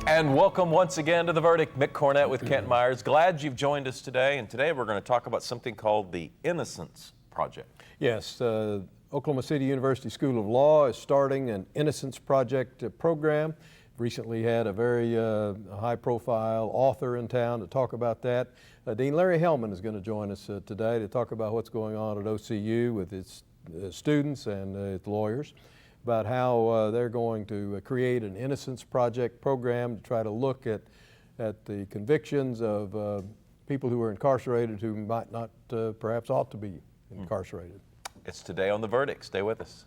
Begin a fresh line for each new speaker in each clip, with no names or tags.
And welcome once again to The Verdict. Mick Cornett with Kent Myers. Glad you've joined us today. And today we're going to talk about something called the Innocence Project.
Yes, Oklahoma City University School of Law is starting an Innocence Project program. Recently had a very high-profile author in town to talk about that. Dean Larry Hellman is going to join us today to talk about what's going on at OCU with its students and its lawyers, about how they're going to create an Innocence Project program to try to look at the convictions of people who are incarcerated who might not perhaps ought to be incarcerated.
It's today on The Verdict. Stay with us.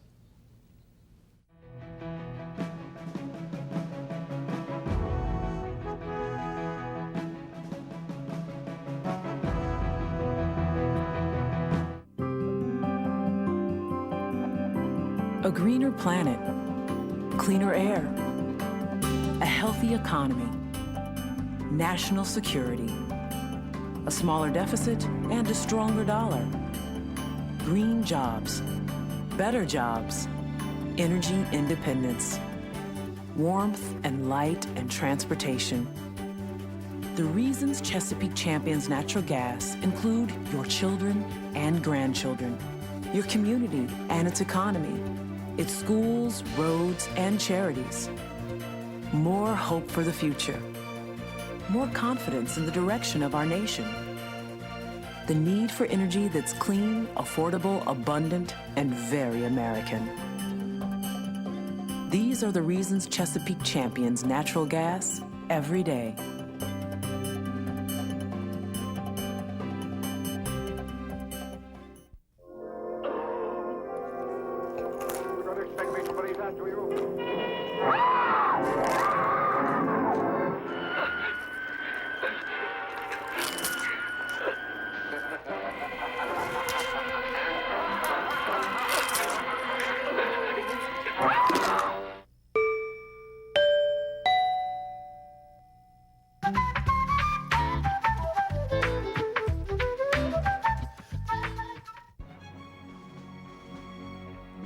A greener planet, cleaner air, a healthy economy, national security, a smaller deficit and a stronger dollar, green jobs, better jobs, energy independence, warmth and light and transportation. The reasons Chesapeake champions natural gas include your children and grandchildren, your community and its economy, its schools, roads, and charities. More hope for the future. More confidence in the direction of our nation. The need for energy that's clean, affordable, abundant, and very American. These are the reasons Chesapeake champions natural gas every day.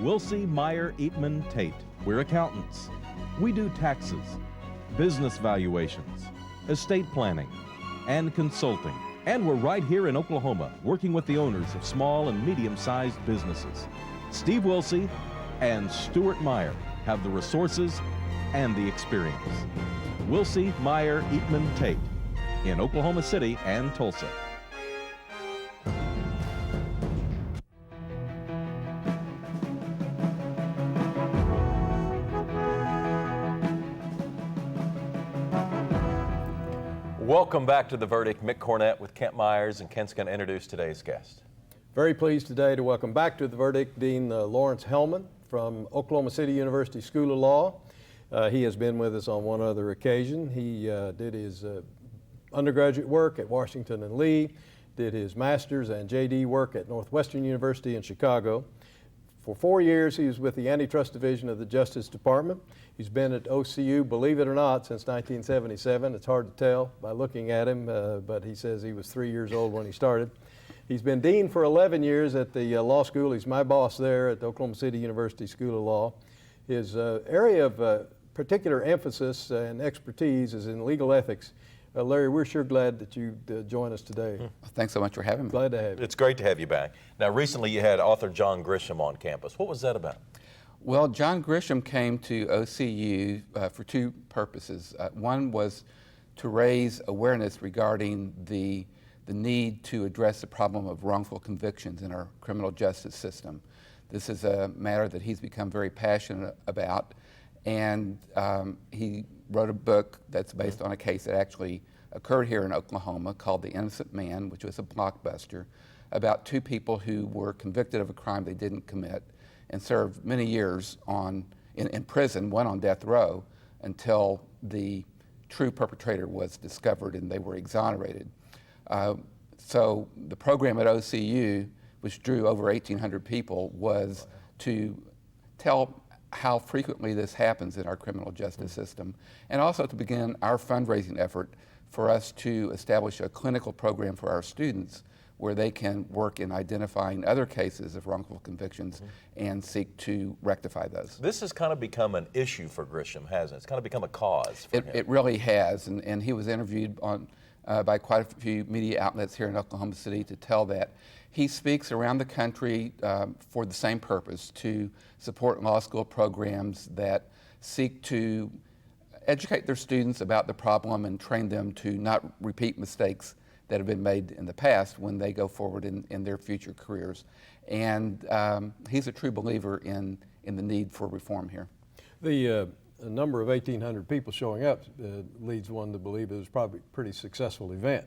Wilsey, Meyer, Eatman, Tate. We're accountants. We do taxes, business valuations, estate planning, and consulting. And we're right here in Oklahoma, working with the owners of small and medium-sized businesses. Steve Wilsey and Stuart Meyer have the resources and the experience. Wilsey, Meyer, Eatman, Tate in Oklahoma City and Tulsa.
Welcome back to The Verdict. Mick Cornett with Kent Myers, and Kent's going to introduce today's guest.
Very pleased today to welcome back to The Verdict Dean Lawrence Hellman from Oklahoma City University School of Law. He has been with us on one other occasion. He did his undergraduate work at Washington and Lee, did his master's and JD work at Northwestern University in Chicago. For 4 years, he was with the Antitrust Division of the Justice Department. He's been at OCU, believe it or not, since 1977. It's hard to tell by looking at him, but he says he was 3 years old when he started. He's been dean for 11 years at the law school. He's my boss there at the Oklahoma City University School of Law. His area of particular emphasis and expertise is in legal ethics. Larry, we're sure glad that you join us today.
Thanks so much for having me.
Glad to have you.
It's great to have you back. Now, recently you had author John Grisham on campus. What was that about?
Well, John Grisham came to OCU for two purposes. One was to raise awareness regarding the need to address the problem of wrongful convictions in our criminal justice system. This is a matter that he's become very passionate about, and he wrote a book that's based on a case that actually occurred here in Oklahoma called The Innocent Man, which was a blockbuster, about two people who were convicted of a crime they didn't commit and served many years in prison, one on death row, until the true perpetrator was discovered and they were exonerated. So the program at OCU, which drew over 1,800 people, was to tell how frequently this happens in our criminal justice system, and also to begin our fundraising effort for us to establish a clinical program for our students where they can work in identifying other cases of wrongful convictions and seek to rectify those.
This has kind of become an issue for Grisham, hasn't it? It's kind of become a cause for him.
It really has, and he was interviewed by quite a few media outlets here in Oklahoma City to tell that. He speaks around the country for the same purpose, to support law school programs that seek to educate their students about the problem and train them to not repeat mistakes that have been made in the past when they go forward in their future careers. And he's a true believer in the need for reform here.
The number of 1,800 people showing up leads one to believe it was probably a pretty successful event.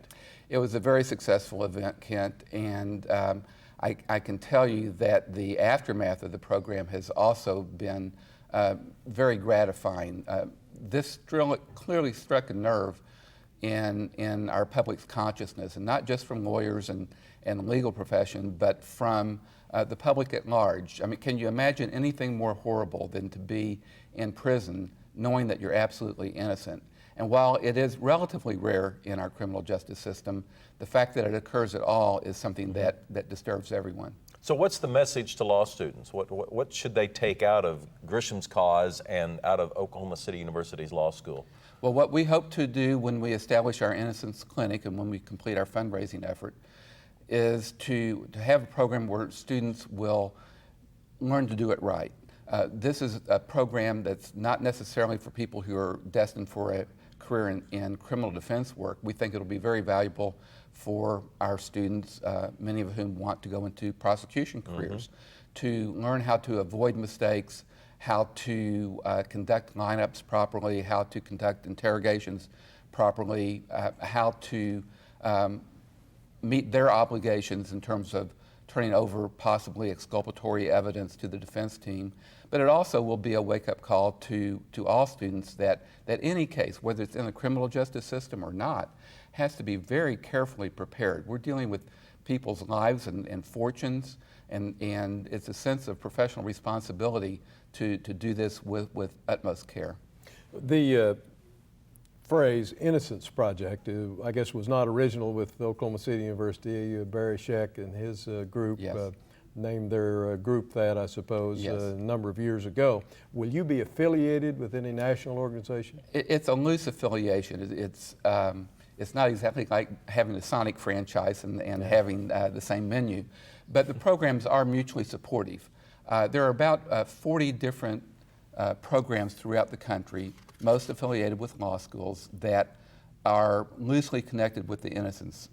It was a very successful event, Kent, and I can tell you that the aftermath of the program has also been very gratifying. This clearly struck a nerve in our public's consciousness, and not just from lawyers and the legal profession, but from the public at large. I mean, can you imagine anything more horrible than to be in prison knowing that you're absolutely innocent? And while it is relatively rare in our criminal justice system, the fact that it occurs at all is something that disturbs everyone.
So what's the message to law students? What should they take out of Grisham's cause and out of Oklahoma City University's law school?
Well, what we hope to do when we establish our Innocence Clinic and when we complete our fundraising effort is to have a program where students will learn to do it right. This is a program that's not necessarily for people who are destined for a career in criminal defense work. We think it'll be very valuable for our students, many of whom want to go into prosecution careers, to learn how to avoid mistakes, how to conduct lineups properly, how to conduct interrogations properly, how to meet their obligations in terms of turning over possibly exculpatory evidence to the defense team. But it also will be a wake-up call to all students that any case, whether it's in the criminal justice system or not, has to be very carefully prepared. We're dealing with people's lives and fortunes, and it's a sense of professional responsibility to do this with utmost care.
The phrase Innocence Project, I guess, was not original with Oklahoma City University. Barry Scheck and his group named their group that, I suppose, a number of years ago. Will you be affiliated with any national organization?
It's a loose affiliation. It's not exactly like having a Sonic franchise and having the same menu, but the programs are mutually supportive. There are about 40 different programs throughout the country, most affiliated with law schools, that are loosely connected with the Innocence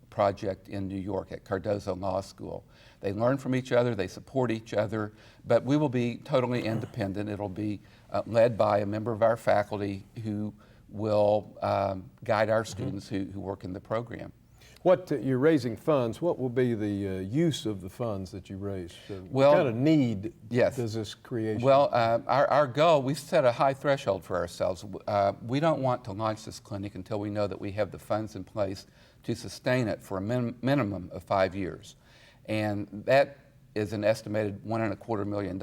Project in New York at Cardozo Law School. They learn from each other, they support each other, but we will be totally independent. It'll be led by a member of our faculty who will guide our students who work in the program.
You're raising funds. What will be the use of the funds that you raise?
Well,
what kind of need does this create?
Well, our goal, we've set a high threshold for ourselves. We don't want to launch this clinic until we know that we have the funds in place to sustain it for a minimum of 5 years. And that is an estimated $1.25 million.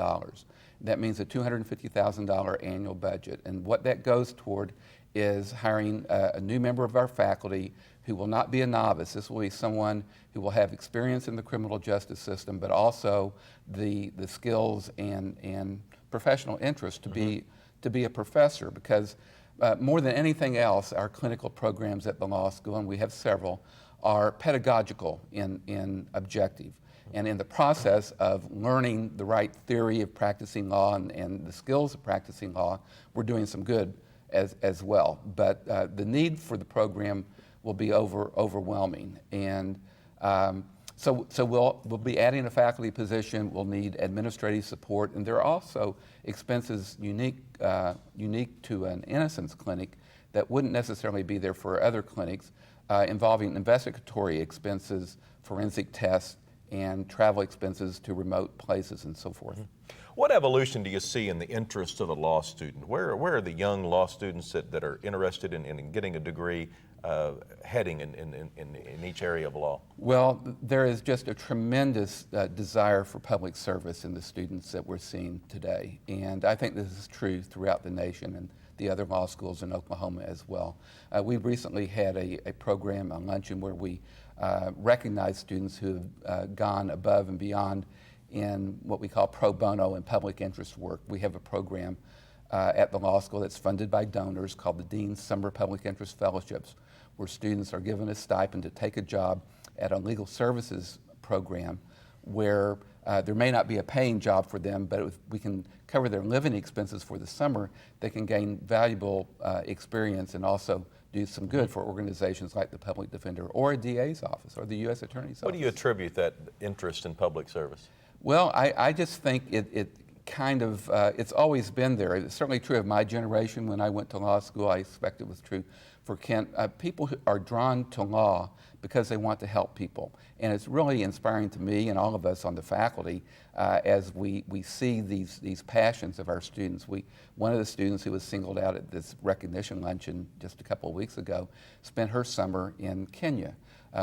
That means a $250,000 annual budget. And what that goes toward is hiring a new member of our faculty who will not be a novice. This will be someone who will have experience in the criminal justice system, but also the skills and professional interest to be a professor, because more than anything else, our clinical programs at the law school, and we have several, are pedagogical in objective. And in the process of learning the right theory of practicing law and the skills of practicing law, we're doing some good as well. But the need for the program will be overwhelming. And so we'll be adding a faculty position, we'll need administrative support, and there are also expenses unique to an Innocence Clinic that wouldn't necessarily be there for other clinics, involving investigatory expenses, forensic tests, and travel expenses to remote places and so forth.
What evolution do you see in the interest of a law student? Where are the young law students that are interested in getting a degree heading in each area of law?
Well, there is just a tremendous desire for public service in the students that we're seeing today. And I think this is true throughout the nation and the other law schools in Oklahoma as well. We recently had a program, a luncheon, where we recognize students who have gone above and beyond in what we call pro bono and public interest work. We have a program at the law school that's funded by donors called the Dean's Summer Public Interest Fellowships, where students are given a stipend to take a job at a legal services program where there may not be a paying job for them, but if we can cover their living expenses for the summer, they can gain valuable experience and also do some good for organizations like the Public Defender or a DA's office or the U.S. Attorney's Office.
What do you attribute that interest in public service?
Well, I just think it kind of, it's always been there. It's certainly true of my generation. When I went to law school, I expect it was true for Kent. People who are drawn to law because they want to help people. And it's really inspiring to me and all of us on the faculty as we see these passions of our students. One of the students who was singled out at this recognition luncheon just a couple of weeks ago spent her summer in Kenya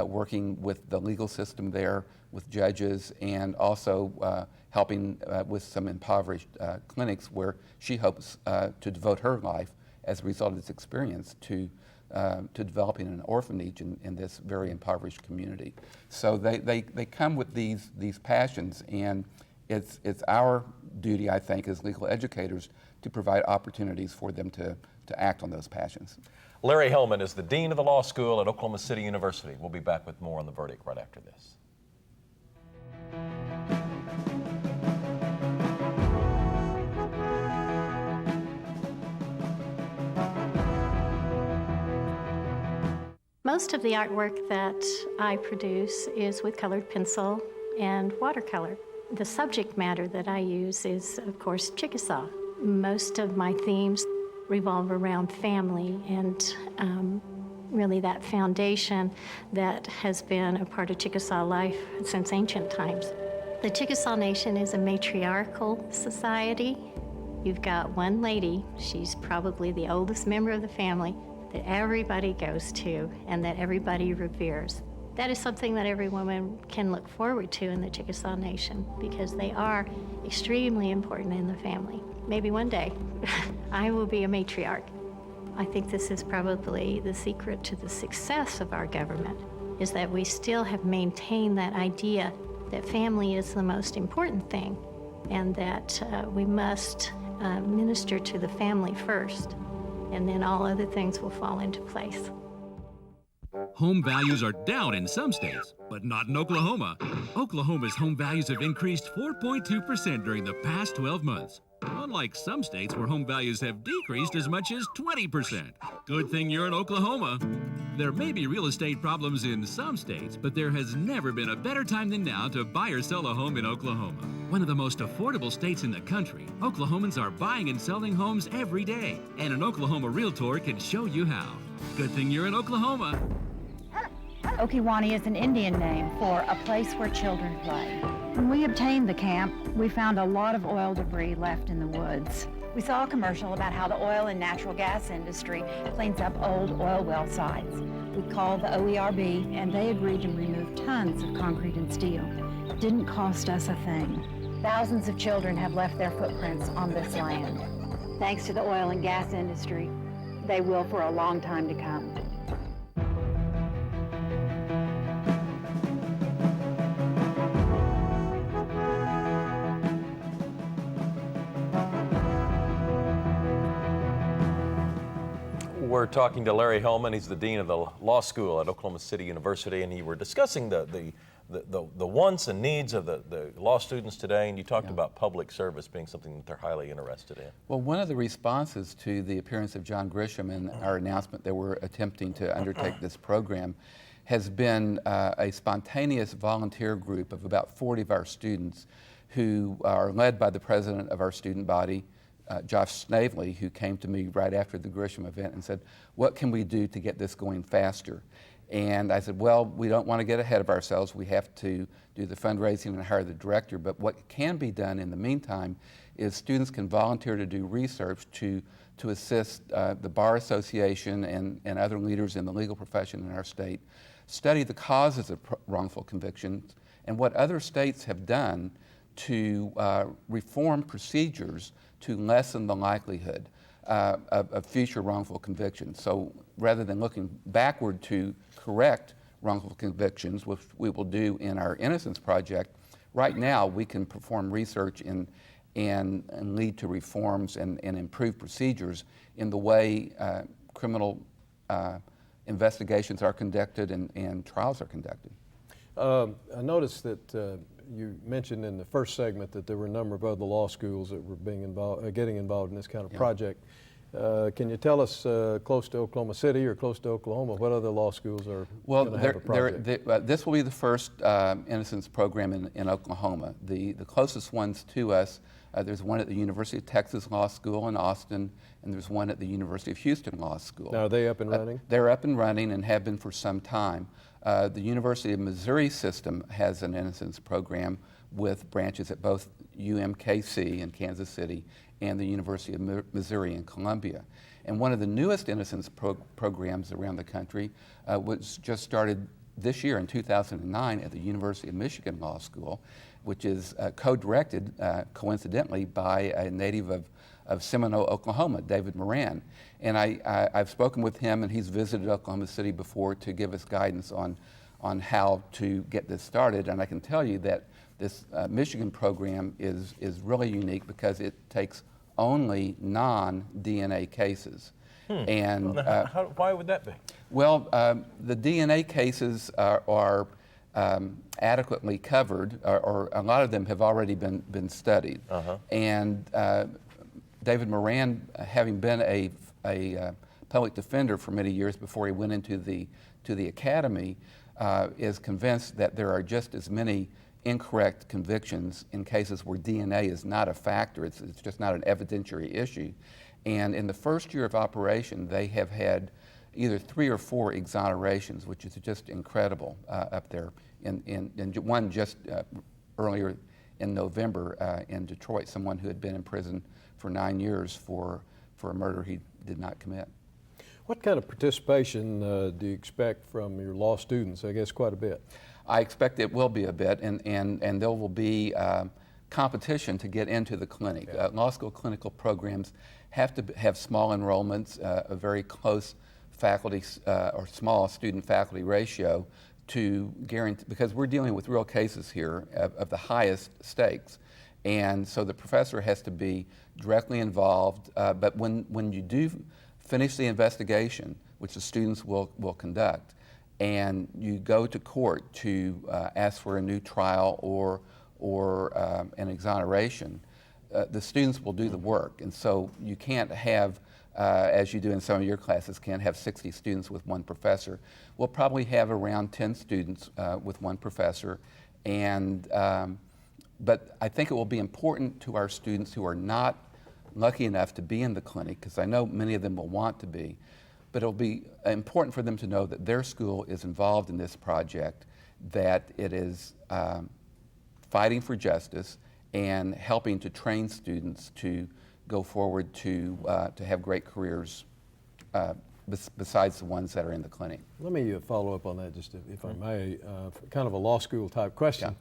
working with the legal system there, with judges, and also helping with some impoverished clinics where she hopes to devote her life as a result of this experience to developing an orphanage in this very impoverished community. So they come with these passions, and it's our duty, I think, as legal educators to provide opportunities for them to act on those passions.
Larry Hellman is the Dean of the Law School at Oklahoma City University. We'll be back with more on The Verdict right after this.
Most of the artwork that I produce is with colored pencil and watercolor. The subject matter that I use is, of course, Chickasaw. Most of my themes revolve around family and really that foundation that has been a part of Chickasaw life since ancient times. The Chickasaw Nation is a matriarchal society. You've got one lady, she's probably the oldest member of the family, that everybody goes to and that everybody reveres. That is something that every woman can look forward to in the Chickasaw Nation because they are extremely important in the family. Maybe one day I will be a matriarch. I think this is probably the secret to the success of our government, is that we still have maintained that idea that family is the most important thing and that we must minister to the family first, and then all other things will fall into place.
Home values are down in some states, but not in Oklahoma. Oklahoma's home values have increased 4.2% during the past 12 months. Unlike some states where home values have decreased as much as 20%. Good thing you're in Oklahoma. There may be real estate problems in some states, but there has never been a better time than now to buy or sell a home in Oklahoma. One of the most affordable states in the country, Oklahomans are buying and selling homes every day, and an Oklahoma Realtor can show you how. Good thing you're in Oklahoma.
Okiwani is an Indian name for a place where children play. When we obtained the camp, we found a lot of oil debris left in the woods. We saw a commercial about how the oil and natural gas industry cleans up old oil well sites. We called the OERB and they agreed to remove tons of concrete and steel. It didn't cost us a thing. Thousands of children have left their footprints on this land. Thanks to the oil and gas industry, they will for a long time to come.
We're talking to Larry Hellman. He's the Dean of the Law School at Oklahoma City University, and you were discussing the wants and needs of the law students today, and you talked about public service being something that they're highly interested in.
Well, one of the responses to the appearance of John Grisham and our announcement that we're attempting to undertake this program has been a spontaneous volunteer group of about 40 of our students who are led by the president of our student body, Josh Snavely, who came to me right after the Grisham event and said, what can we do to get this going faster? And I said, well, we don't want to get ahead of ourselves. We have to do the fundraising and hire the director. But what can be done in the meantime is students can volunteer to do research to assist the Bar Association and other leaders in the legal profession in our state, study the causes of wrongful convictions and what other states have done to reform procedures to lessen the likelihood of future wrongful convictions. So rather than looking backward to correct wrongful convictions, which we will do in our Innocence Project. Right now, we can perform research and lead to reforms and improve procedures in the way criminal investigations are conducted and trials are conducted.
I noticed that you mentioned in the first segment that there were a number of other law schools that were being involved, getting involved in this kind of project. Can you tell us, close to Oklahoma City or close to Oklahoma, what other law schools are going to have a project?
This will be the first Innocence program in Oklahoma. The closest ones to us, there's one at the University of Texas Law School in Austin, and there's one at the University of Houston Law School.
Now, are they up and running?
They're up and running and have been for some time. The University of Missouri system has an Innocence program with branches at both UMKC in Kansas City and the University of Missouri in Columbia. And one of the newest Innocence programs around the country was just started this year in 2009 at the University of Michigan Law School, which is co-directed, coincidentally, by a native of Seminole, Oklahoma, David Moran. And I've spoken with him, and he's visited Oklahoma City before to give us guidance on how to get this started. And I can tell you that this Michigan program is really unique because it takes only non-DNA cases. And
why would that be?
Well, the DNA cases are adequately covered, or a lot of them have already been studied. And David Moran, having been a public defender for many years before he went into the academy, is convinced that there are just as many incorrect convictions in cases where DNA is not a factor. It's just not an evidentiary issue. And in the first year of operation, they have had either 3 or 4 exonerations, which is just incredible up there. And one just earlier in November in Detroit, someone who had been in prison for 9 years for a murder he did not commit.
What kind of participation do you expect from your law students? I guess quite a bit.
I expect it will be a bit, and there will be competition to get into the clinic. Law school clinical programs have to have small enrollments, a very close faculty or small student-faculty ratio to guarantee, because we're dealing with real cases here of the highest stakes. And so the professor has to be directly involved, but when you do finish the investigation, which the students will conduct, and you go to court to ask for a new trial or an exoneration, the students will do the work. And so you can't have, as you do in some of your classes, can't have 60 students with one professor. We'll probably have around 10 students with one professor. And, but I think it will be important to our students who are not lucky enough to be in the clinic, because I know many of them will want to be, but it'll be important for them to know that their school is involved in this project, that it is fighting for justice and helping to train students to go forward to have great careers besides the ones that are in the clinic.
Let me follow up on that just if I may, kind of a law school type question.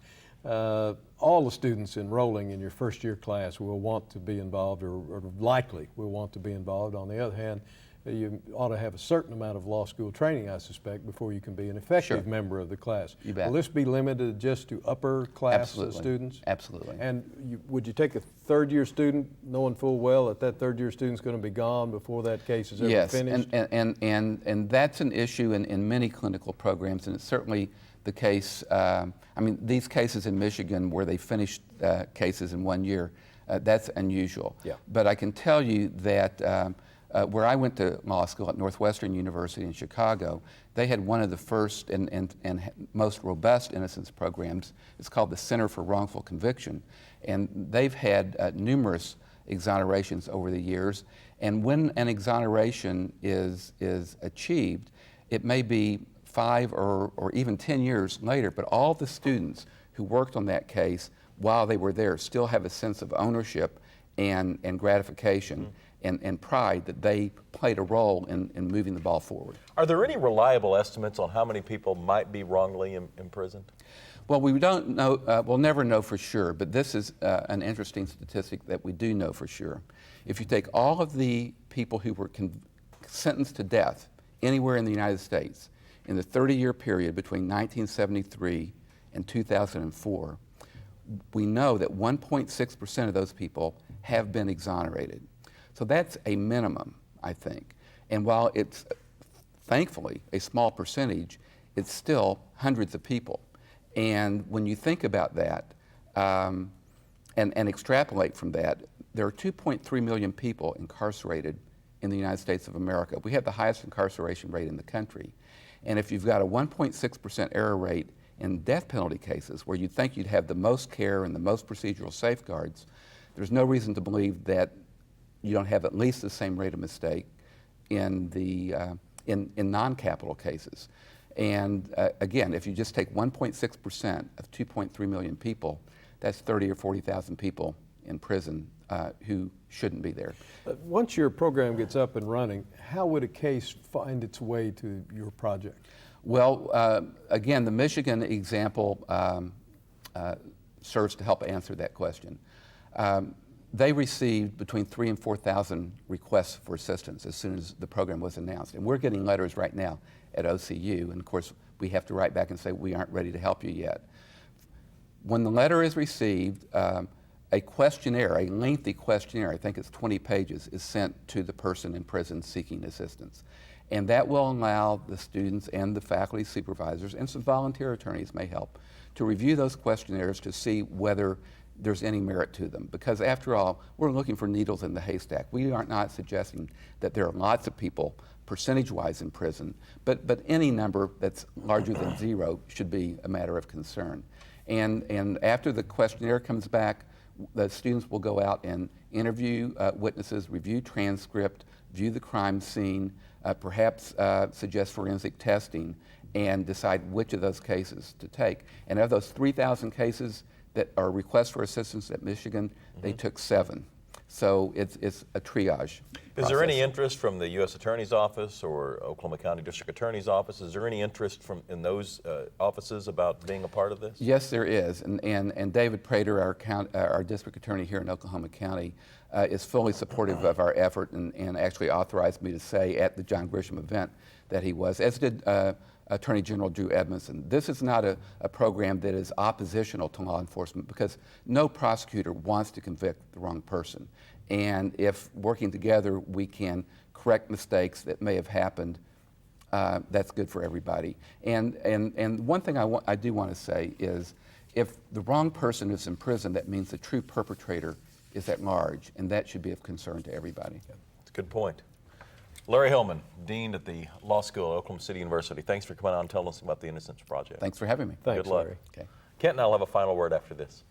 Yeah. All the students enrolling in your first year class will want to be involved or likely will want to be involved. On the other hand, you ought to have a certain amount of law school training, I suspect, before you can be an effective member of the class.
You bet.
Will this be limited just to upper class students?
Absolutely.
And would you take a third-year student, knowing full well that that third-year student's going to be gone before that case is ever finished?
Yes, and that's an issue in many clinical programs, and it's certainly the case. I mean, these cases in Michigan where they finished cases in 1 year, that's unusual. Yeah. But I can tell you that where I went to law school at Northwestern University in Chicago, they had one of the first and most robust innocence programs. It's called the Center for Wrongful Conviction. And they've had numerous exonerations over the years. And when an exoneration is achieved, it may be 5 or even 10 years later, but all the students who worked on that case while they were there still have a sense of ownership and gratification and pride that they played a role in moving the ball forward.
Are there any reliable estimates on how many people might be wrongly imprisoned?
Well, we don't know, we'll never know for sure, but this is an interesting statistic that we do know for sure. If you take all of the people who were sentenced to death anywhere in the United States, in the 30-year period between 1973 and 2004, we know that 1.6% of those people have been exonerated. So that's a minimum, I think. And while it's thankfully a small percentage, it's still hundreds of people. And when you think about that and extrapolate from that, there are 2.3 million people incarcerated in the United States of America. We have the highest incarceration rate in the country. And if you've got a 1.6% error rate in death penalty cases, where you'd think you'd have the most care and the most procedural safeguards, there's no reason to believe that you don't have at least the same rate of mistake in in non-capital cases. And again, if you just take 1.6% of 2.3 million people, that's 30 or 40,000 people in prison who shouldn't be there.
Once your program gets up and running, how would a case find its way to your project?
Well, again, the Michigan example serves to help answer that question. They received between 3,000 and 4,000 requests for assistance as soon as the program was announced. And we're getting letters right now at OCU, and of course we have to write back and say we aren't ready to help you yet. When the letter is received, a questionnaire, a lengthy questionnaire, I think it's 20 pages, is sent to the person in prison seeking assistance. And that will allow the students and the faculty supervisors, and some volunteer attorneys may help, to review those questionnaires to see whether there's any merit to them. Because after all, we're looking for needles in the haystack. We are not suggesting that there are lots of people percentage-wise in prison, but any number that's larger than zero should be a matter of concern. And after the questionnaire comes back, the students will go out and interview witnesses, review transcript, view the crime scene, perhaps suggest forensic testing, and decide which of those cases to take. And of those 3,000 cases that are requests for assistance at Michigan, they took 7. So it's a triage
Is there any
process.
interest from the U.S. Attorney's Office or Oklahoma County District Attorney's Office? Is there any interest in those offices about being a part of this?
Yes, there is. And David Prater, our district attorney here in Oklahoma County, is fully supportive of our effort and actually authorized me to say at the John Grisham event that he was, as did Attorney General Drew Edmondson. This is not a program that is oppositional to law enforcement, because no prosecutor wants to convict the wrong person. And if working together we can correct mistakes that may have happened, that's good for everybody. And one thing I do want to say is, if the wrong person is in prison, that means the true perpetrator is at large, and that should be of concern to everybody.
That's a good point. Larry Hellman, Dean at the Law School at Oklahoma City University. Thanks for coming on and telling us about the Innocence Project.
Thanks for having me.
Thanks,
Good luck.
Larry.
Okay.
Kent and I'll have a final word after this.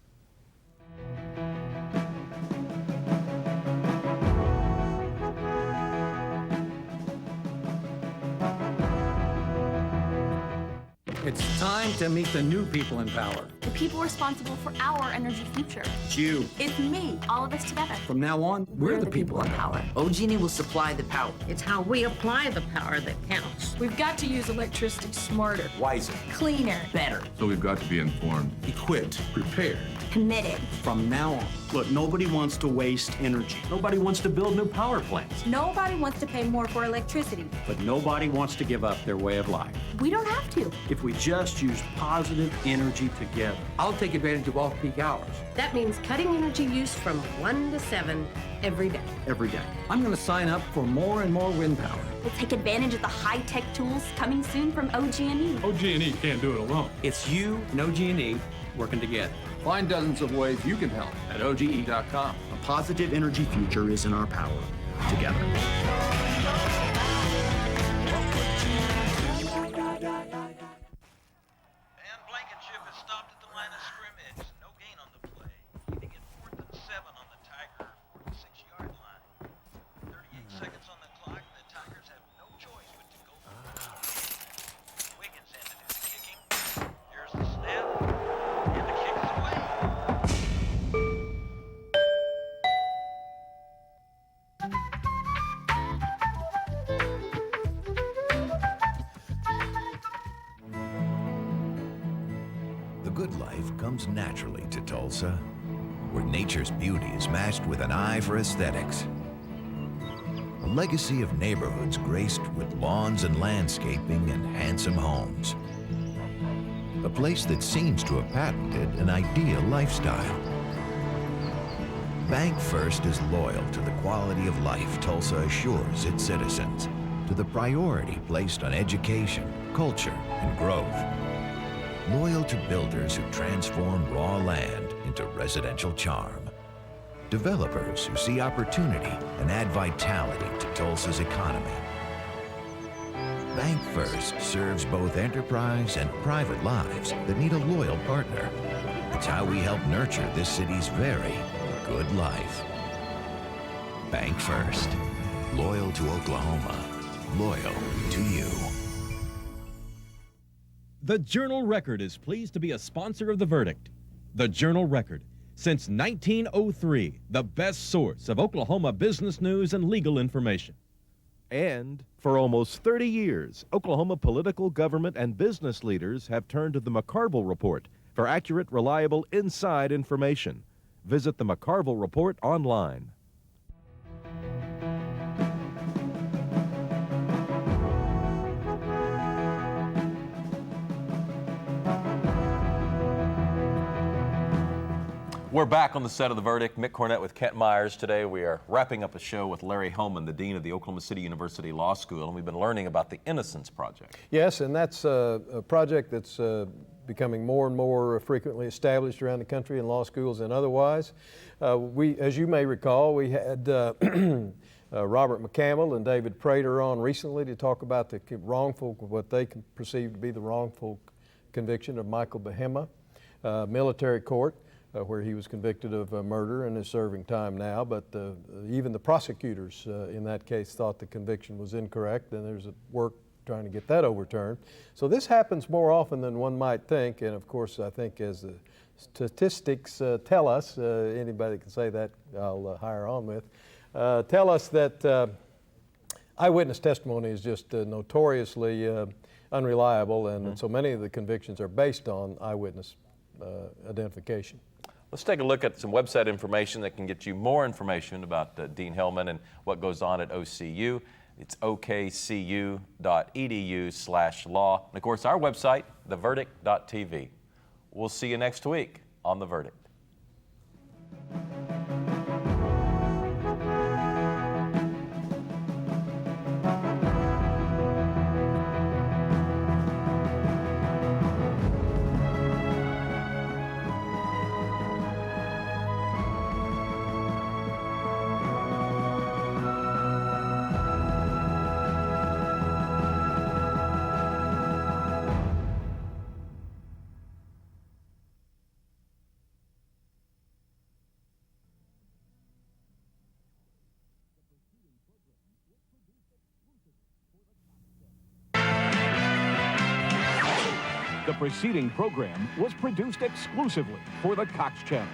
It's time to meet the new people in power.
The people responsible for our energy future.
It's you.
It's me, all of us together.
From now on, we're the people in power.
OG&E will supply the power.
It's how we apply the power that counts.
We've got to use electricity smarter,
Wiser.
cleaner,
Better.
So we've got to be informed,
Equipped.
prepared.
committed.
From now on.
Look, nobody wants to waste energy.
Nobody wants to build new power plants.
Nobody wants to pay more for electricity.
But nobody wants to give up their way of life.
We don't have to.
If we just use positive energy together.
I'll take advantage of off-peak hours.
That means cutting energy use from 1 to 7 every day.
Every day.
I'm going to sign up for more and more wind power.
We'll take advantage of the high-tech tools coming soon from OG&E.
OG&E can't do it alone.
It's you and OG&E working together.
Find dozens of ways you can help at OGE.com.
A positive energy future is in our power. Together.
And Blankenship has stopped at the line of scrimmage. No gain on the play. Leaving it 4th and 7 on the Tiger 46-yard line. 38 seconds on the clock. The Tigers have no choice but to go for the lead. Wiggins had to do the kicking. Here's the snap. And the kick is away.
The good life comes naturally to Tulsa, where nature's beauty is matched with an eye for aesthetics. a legacy of neighborhoods graced with lawns and landscaping and handsome homes. A place that seems to have patented an ideal lifestyle. Bank First is loyal to the quality of life Tulsa assures its citizens, to the priority placed on education, culture, and growth. Loyal to builders who transform raw land into residential charm. Developers who see opportunity and add vitality to Tulsa's economy. Bank First serves both enterprise and private lives that need a loyal partner. It's how we help nurture this city's very good life. Bank First. Loyal to Oklahoma. Loyal to you.
The Journal-Record is pleased to be a sponsor of The Verdict. The Journal-Record, since 1903, the best source of Oklahoma business news and legal information. And for almost 30 years, Oklahoma political, government, and business leaders have turned to the McCarville Report for accurate, reliable, inside information. Visit the McCarville Report online.
We're back on the set of The Verdict. Mick Cornett with Kent Myers. Today we are wrapping up a show with Larry Hellman, the Dean of the Oklahoma City University Law School, and we've been learning about the Innocence Project.
Yes, and that's a project that's becoming more and more frequently established around the country in law schools and otherwise. As you may recall, we had Robert McCampbell and David Prater on recently to talk about the what they perceive to be the wrongful conviction of Michael Bahema, military court, where he was convicted of murder and is serving time now. But even the prosecutors in that case thought the conviction was incorrect, and there's work trying to get that overturned. So this happens more often than one might think, and of course I think as the statistics tell us, anybody can say that I'll hire on with, tell us that eyewitness testimony is just notoriously unreliable, and so many of the convictions are based on eyewitness identification.
Let's take a look at some website information that can get you more information about Dean Hellman and what goes on at OCU. It's okcu.edu/law. And of course, our website, theverdict.tv. We'll see you next week on The Verdict.
The preceding program was produced exclusively for the Cox Channel.